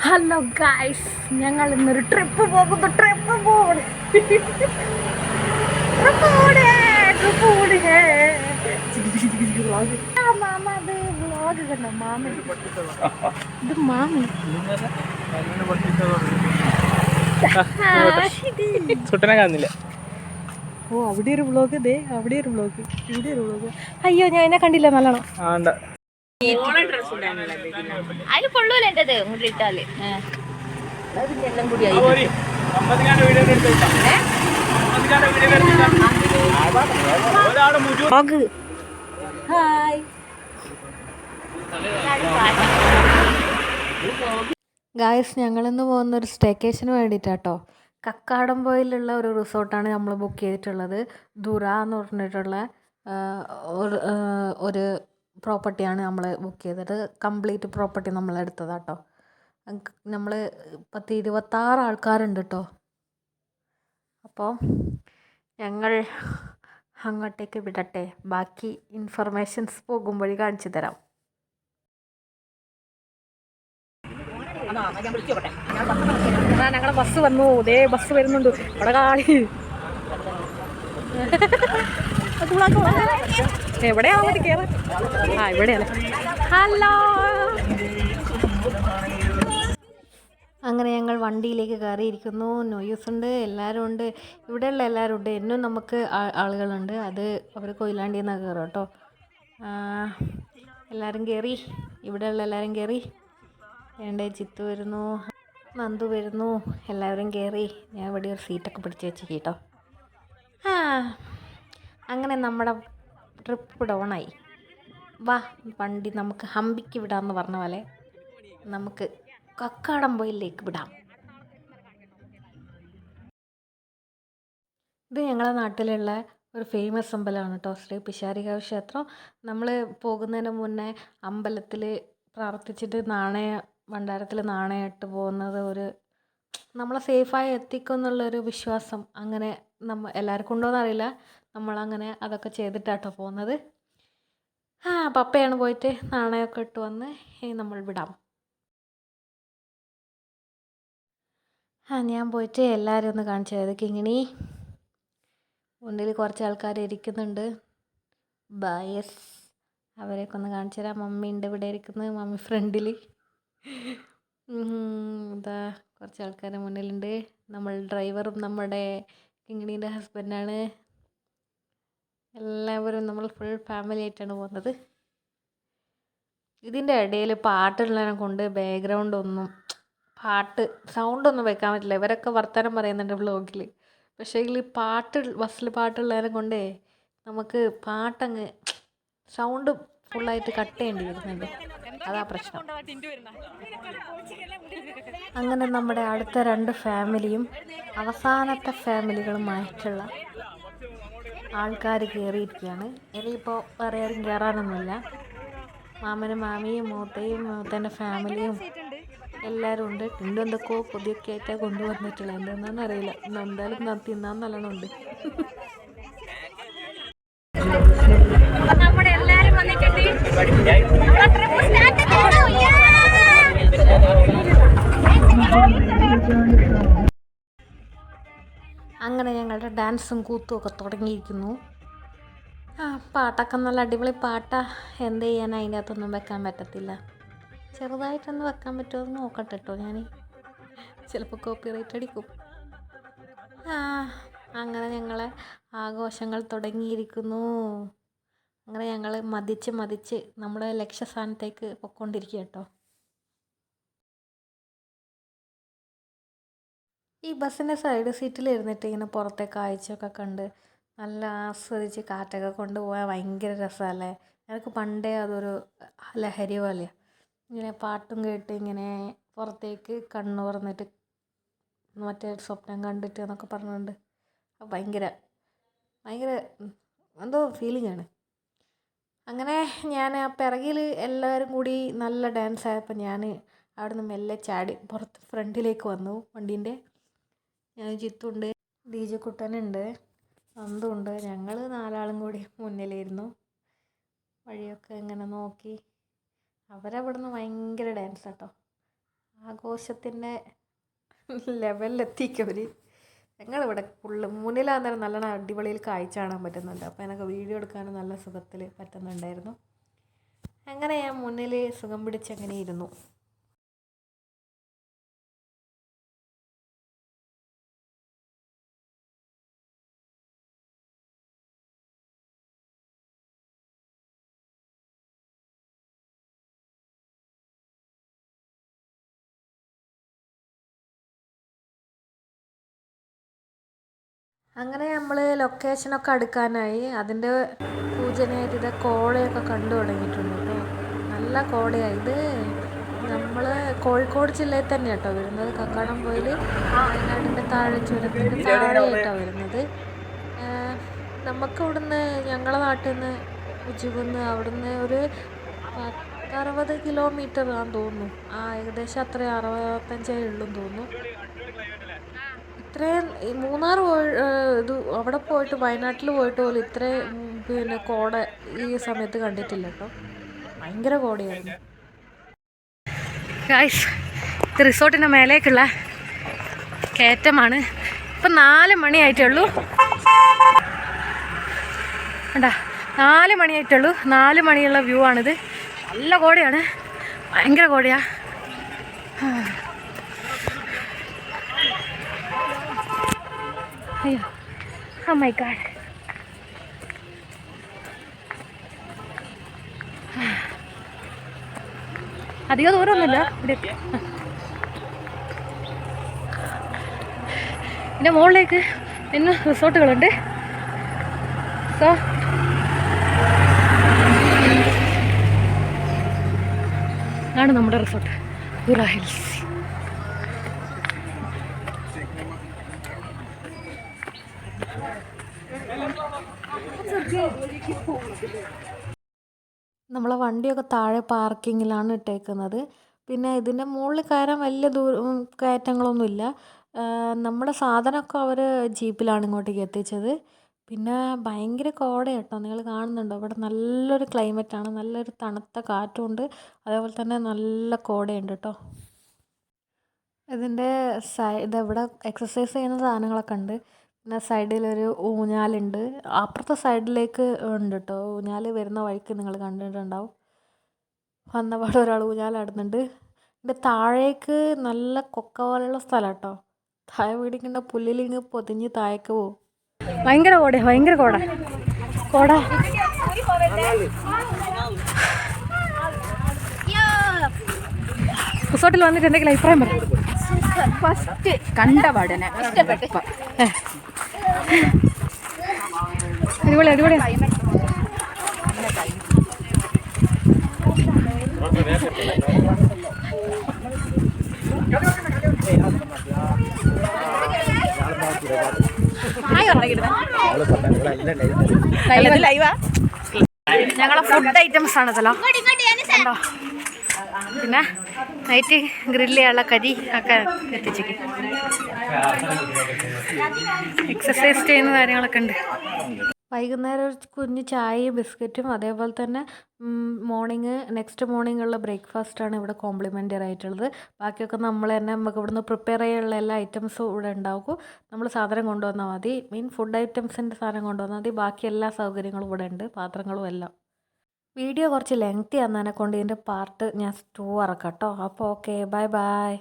Hello guys, ഞങ്ങൾ ഇന്നൊരു trip പോകുന്നു. സുട്ടനെ കാണുന്നില്ല. ഓ, അവിടെ ഒരു വ്ളോഗ്, അവിടെ ഒരു വ്ളോഗ്, ഇവിടെ ഒരു വ്ളോഗ്. അയ്യോ, ഞാൻ എന്നെ കണ്ടില്ല നല്ലോണം. അതിന് കൊള്ളൂല എന്റേത് ഇങ്ങോട്ട് ഇട്ടാല് എല്ലാം കൂടി ഹായ് ഗായ്സ്, ഞങ്ങളിന്ന് പോകുന്ന ഒരു സ്റ്റേക്കേഷന് വേണ്ടിയിട്ടാട്ടോ. കക്കാടംപൊയിലുള്ള ഒരു റിസോർട്ടാണ് നമ്മൾ ബുക്ക് ചെയ്തിട്ടുള്ളത്. ദുറ എന്ന് പറഞ്ഞിട്ടുള്ള ഒരു പ്രോപ്പർട്ടിയാണ് നമ്മൾ ബുക്ക് ചെയ്തത്. കംപ്ലീറ്റ് പ്രോപ്പർട്ടി നമ്മൾ എടുത്തതാട്ടോ. നമ്മൾ 26 ആൾക്കാരുണ്ട് കേട്ടോ. അപ്പോൾ ഞങ്ങൾ അങ്ങോട്ടേക്ക് വിടട്ടെ. ബാക്കി ഇൻഫർമേഷൻസ് പോകുമ്പോഴേ കാണിച്ചു തരാം. ഞങ്ങളെ ബസ് വന്നു. ബസ് വരുന്നുണ്ട്. ഇവിടെ കാളി എവിടെയാ അങ്ങോട്ട് കയറാൻ? ഇവിടെയല്ലേ. ഹലോ. അങ്ങനെ ഞങ്ങൾ വണ്ടിയിലേക്ക് കയറിയിരിക്കുന്നു. നോയൂസ് ഉണ്ട്, എല്ലാവരും ഉണ്ട്. ഇവിടെയുള്ള എല്ലാവരും ഉണ്ട്. എന്നും നമുക്ക് ആളുകളുണ്ട്. അത് അവർ കൊയിലാണ്ടിയിൽ നിന്നാണ് കയറുക കേട്ടോ. എല്ലാവരും കയറി. ഇവിടെയുള്ള എല്ലാവരും കയറി. എൻ്റെ ചിത്തു വരുന്നു, നന്ദു വരുന്നു. എല്ലാവരും കയറി. ഞാൻ ഇവിടെ ഒരു സീറ്റൊക്കെ പിടിച്ച് വെച്ച് കേട്ടോ. അങ്ങനെ നമ്മുടെ ട്രിപ്പ് ഡൗണായി. വാ, വണ്ടി നമുക്ക് ഹംപിക്ക് വിടാമെന്ന് പറഞ്ഞ പോലെ നമുക്ക് കക്കാടംപൊയിലേക്ക് വിടാം. ഇത് ഞങ്ങളുടെ നാട്ടിലുള്ള ഒരു ഫേമസ് അമ്പലമാണ് കേട്ടോ, ശ്രീ പിഷാരികാവ് ക്ഷേത്രം. നമ്മൾ പോകുന്നതിന് മുന്നേ അമ്പലത്തിൽ പ്രാർത്ഥിച്ചിട്ട് ഭണ്ഡാരത്തിൽ നാണയമിട്ട് പോകുന്നത് നമ്മളെ സേഫായി എത്തിക്കും എന്നുള്ളൊരു വിശ്വാസം. അങ്ങനെ എല്ലാവർക്കും ഉണ്ടോയെന്ന് അറിയില്ല. നമ്മളങ്ങനെ അതൊക്കെ ചെയ്തിട്ടാട്ടോ പോകുന്നത്. പപ്പയാണ് പോയിട്ട് നാണയമൊക്കെ ഇട്ട് വന്ന് നമ്മൾ വിടാം. ഞാൻ പോയിട്ട് എല്ലാവരും ഒന്ന് കാണിച്ചു തരാം. കിങ്ങിണി മുന്നിൽ കുറച്ച് ആൾക്കാർ ഇരിക്കുന്നുണ്ട്. ബയസ് അവരെയൊക്കെ ഒന്ന് കാണിച്ചു തരാം. മമ്മി ഉണ്ട് ഇവിടെ ഇരിക്കുന്നത്. മമ്മി ഫ്രണ്ടിൽ. ഇതാ കുറച്ച് ആൾക്കാർ മുന്നിലുണ്ട്. നമ്മൾ ഡ്രൈവറും നമ്മുടെ കിങ്ങിണീൻ്റെ ഹസ്ബൻഡാണ്. എല്ലാവരും നമ്മൾ ഫുൾ ഫാമിലി ആയിട്ടാണ് പോകുന്നത്. ഇതിൻ്റെ ഇടയിൽ പാട്ടുള്ളതിനെ കൊണ്ട് സൗണ്ടൊന്നും വെക്കാൻ പറ്റില്ല. ഇവരൊക്കെ വർത്തമാനം പറയുന്നുണ്ട് വ്ളോഗിൽ. പക്ഷേ ബസ്സിൽ പാട്ടുള്ളതിനെ കൊണ്ടേ നമുക്ക് പാട്ടങ്ങ് സൗണ്ട് ഫുള്ളായിട്ട് കട്ട് ചെയ്യേണ്ടി വരുന്നുണ്ട്. അതാ പ്രശ്നം. അങ്ങനെ നമ്മുടെ അടുത്ത 2 ഫാമിലിയും അവസാനത്തെ ഫാമിലികളുമായിട്ടുള്ള ആൾക്കാർ കയറിയിരിക്കുകയാണ്. ഇനിയിപ്പോൾ വേറെ ആരും കയറാനൊന്നുമില്ല. മാമനും മാമിയും മൂത്തൻ്റെ ഫാമിലിയും എല്ലാവരും ഉണ്ട്. ടിൻഡു എന്തൊക്കെയോ പൊതിയൊക്കെ ആയിട്ടാണ് കൊണ്ടുവന്നിട്ടുള്ളത്. എന്താണെന്ന് അറിയില്ല. എന്തായാലും തിന്നാൻ നല്ലോണം ഉണ്ട്. അങ്ങനെ ഞങ്ങളുടെ ഡാൻസും കൂത്തും ഒക്കെ തുടങ്ങിയിരിക്കുന്നു. പാട്ടൊക്കെ നല്ല അടിപൊളി പാട്ടാ. എന്ത് ചെയ്യാൻ, അതിൻ്റെ അകത്തൊന്നും വെക്കാൻ പറ്റത്തില്ല. ചെറുതായിട്ടൊന്ന് വെക്കാൻ പറ്റുമോ എന്ന് നോക്കട്ടെ കേട്ടോ. ഞാൻ ചിലപ്പോൾ കോപ്പിറൈറ്റ് അടിക്കും. അങ്ങനെ ഞങ്ങളെ ആഘോഷങ്ങൾ തുടങ്ങിയിരിക്കുന്നു. അങ്ങനെ ഞങ്ങൾ മതിച്ച് നമ്മുടെ ലക്ഷ്യസ്ഥാനത്തേക്ക് പൊയ്ക്കൊണ്ടിരിക്കുക കേട്ടോ. ഈ ബസ്സിൻ്റെ സൈഡ് സീറ്റിൽ ഇരുന്നിട്ട് ഇങ്ങനെ പുറത്തെ കാഴ്ചയൊക്കെ കണ്ട് നല്ല ആസ്വദിച്ച് കാറ്റൊക്കെ കൊണ്ടുപോകാൻ ഭയങ്കര രസമല്ലേ. എനിക്ക് പണ്ടേ അതൊരു ലഹരി പോലെയാണ്. ഇങ്ങനെ പാട്ടും കേട്ട് ഇങ്ങനെ പുറത്തേക്ക് കണ്ണു തുറന്നിട്ട് മറ്റേ സ്വപ്നം കണ്ടിട്ട് എന്നൊക്കെ പറഞ്ഞുകൊണ്ട് ഭയങ്കര എന്തോ ഫീലിംഗ് ആണ്. അങ്ങനെ ഞാൻ പിറകിൽ എല്ലാവരും കൂടി നല്ല ഡാൻസ് ആയപ്പോൾ ഞാൻ അവിടെ നിന്ന് മെല്ലെ ചാടി പുറത്ത് ഫ്രണ്ടിലേക്ക് വന്നു വണ്ടീൻ്റെ. ഞാൻ ചിത്തുണ്ട്, ഡീജെ കുട്ടനുണ്ട്, നന്ദുണ്ട്. ഞങ്ങൾ 4 ആളും കൂടി മുന്നിലിരുന്നു. വഴിയൊക്കെ ഇങ്ങനെ നോക്കി. അവരവിടെ നിന്ന് ഭയങ്കര ഡാൻസ് കേട്ടോ. ആഘോഷത്തിൻ്റെ ലെവലിലെത്തിക്കവർ. ഞങ്ങളിവിടെ ഫുള്ള് മുന്നിലാന്നേരം നല്ലോണം അടിപൊളിയിൽ കാഴ്ച കാണാൻ പറ്റുന്നുണ്ട്. അപ്പോൾ എനിക്ക് വീഡിയോ എടുക്കാനും നല്ല സുഖത്തിൽ പറ്റുന്നുണ്ടായിരുന്നു. അങ്ങനെ ഞാൻ മുന്നിൽ സുഖം പിടിച്ചങ്ങനെ ഇരുന്നു. അങ്ങനെ നമ്മൾ ലൊക്കേഷനൊക്കെ അടുക്കാനായി. അതിൻ്റെ സൂചനയായിട്ട് ഇത് കോടയൊക്കെ കണ്ടു തുടങ്ങിയിട്ടുണ്ട് കേട്ടോ. നല്ല കോടയാണ്. ഇത് നമ്മൾ കോഴിക്കോട് ജില്ലയിൽ തന്നെ കേട്ടോ വരുന്നത്. കക്കാടംപൊയിൽ വയനാടിൻ്റെ താഴെ ചുരത്തിൻ്റെ താഴെയായിട്ടാണ് വരുന്നത്. നമുക്ക് ഇവിടുന്ന് ഞങ്ങളുടെ നാട്ടിൽ നിന്ന് ഉച്ചകുന്ന് അവിടുന്ന് ഒരു 60 കിലോമീറ്റർ ആണെന്ന് തോന്നുന്നു. ഏകദേശം അത്ര 65 ഉള്ളൂ തോന്നുന്നു. ഇത്രയും മൂന്നാർ ഇത് അവിടെ പോയിട്ട് വയനാട്ടിൽ പോയിട്ട് പോലും ഇത്രയും പിന്നെ കോട ഈ സമയത്ത് കണ്ടിട്ടില്ല കേട്ടോ. ഭയങ്കര കോടയായിരുന്നു. ഗായ്സ്, ഇത് റിസോർട്ടിൻ്റെ മേലേക്കുള്ള കയറ്റമാണ്. ഇപ്പം 4 മണിയായിട്ടുള്ളൂ. കണ്ടാ, 4 മണിയായിട്ടുള്ളൂ. 4 മണിയുള്ള വ്യൂ ആണിത്. നല്ല കോടയാണ്, ഭയങ്കര കോടയാ. അയ്യോ, ഓ മൈ ഗാഡ്. അധികം ദൂരമൊന്നുമില്ല ഇവിടെ. ഇതിൻ്റെ മുകളിലേക്ക് ഇന്ന് റിസോർട്ടുകളുണ്ട്. സോ ആണ് നമ്മുടെ റിസോർട്ട് ഹുറ ഹിൽസ്. നമ്മളെ വണ്ടിയൊക്കെ താഴെ പാർക്കിങ്ങിലാണ് ഇട്ടേക്കുന്നത്. പിന്നെ ഇതിൻ്റെ മുകളിൽ കയറാൻ വലിയ കയറ്റങ്ങളൊന്നുമില്ല. നമ്മുടെ സാധനമൊക്കെ അവർ ജീപ്പിലാണ് ഇങ്ങോട്ടേക്ക് എത്തിച്ചത്. പിന്നെ ഭയങ്കര കോട കേട്ടോ, നിങ്ങൾ കാണുന്നുണ്ടോ? ഇവിടെ നല്ലൊരു ക്ലൈമറ്റാണ്, നല്ലൊരു തണുത്ത കാറ്റുമുണ്ട്, അതേപോലെ തന്നെ നല്ല കോടയുണ്ട് കേട്ടോ. ഇതിൻ്റെ ഇതെവിടെ എക്സസൈസ് ചെയ്യുന്ന സാധനങ്ങളൊക്കെ ഉണ്ട്. പിന്നെ സൈഡിലൊരു ഊഞ്ഞാലുണ്ട്. അപ്പുറത്തെ സൈഡിലേക്ക് ഉണ്ട് കേട്ടോ ഊഞ്ഞാൽ. വരുന്ന വഴിക്ക് നിങ്ങൾ കണ്ടിട്ടുണ്ടാവും. വന്നപാട് ഒരാൾ ഊഞ്ഞാലാടുന്നുണ്ട്. ഇതിൻ്റെ താഴേക്ക് നല്ല കൊക്ക പോലെയുള്ള സ്ഥലം കേട്ടോ. താഴെ വീടിക്കുന്ന പുല്ലിലിങ്ങ് പൊതിഞ്ഞ് താഴേക്ക് പോവും. ഭയങ്കര കോട, ഭയങ്കര കോട കോട. റിസോർട്ടിൽ വന്നിട്ട് എന്തെങ്കിലും അഭിപ്രായം പറയും. ഫസ്റ്റ് കണ്ട പാടനെ ഇഷ്ടപ്പെട്ടു. അടിപൊളി അടിപൊളി. ഞങ്ങളെ ഫുഡ് ഐറ്റംസ് ആണ് ഇതല്ലോ. പിന്നെ നൈറ്റ് ഗ്രില്ല് ചെയ്യാനുള്ള കരി ഒക്കെ എത്തിച്ചേക്ക്. എക്സസൈസ് ചെയ്യുന്ന കാര്യങ്ങളൊക്കെ ഉണ്ട്. വൈകുന്നേരം ഒരു കുഞ്ഞ് ചായയും ബിസ്ക്കറ്റും അതേപോലെ തന്നെ നെക്സ്റ്റ് മോർണിംഗുള്ള ബ്രേക്ക്ഫാസ്റ്റാണ് ഇവിടെ കോംപ്ലിമെൻ്ററി ആയിട്ടുള്ളത്. ബാക്കിയൊക്കെ നമ്മൾ തന്നെ നമുക്ക് ഇവിടുന്ന് പ്രിപ്പയർ ചെയ്യാനുള്ള എല്ലാ ഐറ്റംസും ഇവിടെ ഉണ്ടാകും. നമ്മൾ സാധനം കൊണ്ടുവന്നാൽ മതി. ഫുഡ് ഐറ്റംസിൻ്റെ സാധനം കൊണ്ടുവന്നാൽ മതി. ബാക്കി എല്ലാ സൗകര്യങ്ങളും ഇവിടെ ഉണ്ട്, പാത്രങ്ങളും എല്ലാം. വീഡിയോ കുറച്ച് ലെങ്തി ആണെന്നെ കൊണ്ട് ഇതിൻ്റെ പാർട്ട് ഞാൻ 2 ഇറക്കാം കേട്ടോ. അപ്പോൾ ഓക്കെ, ബൈ ബൈ.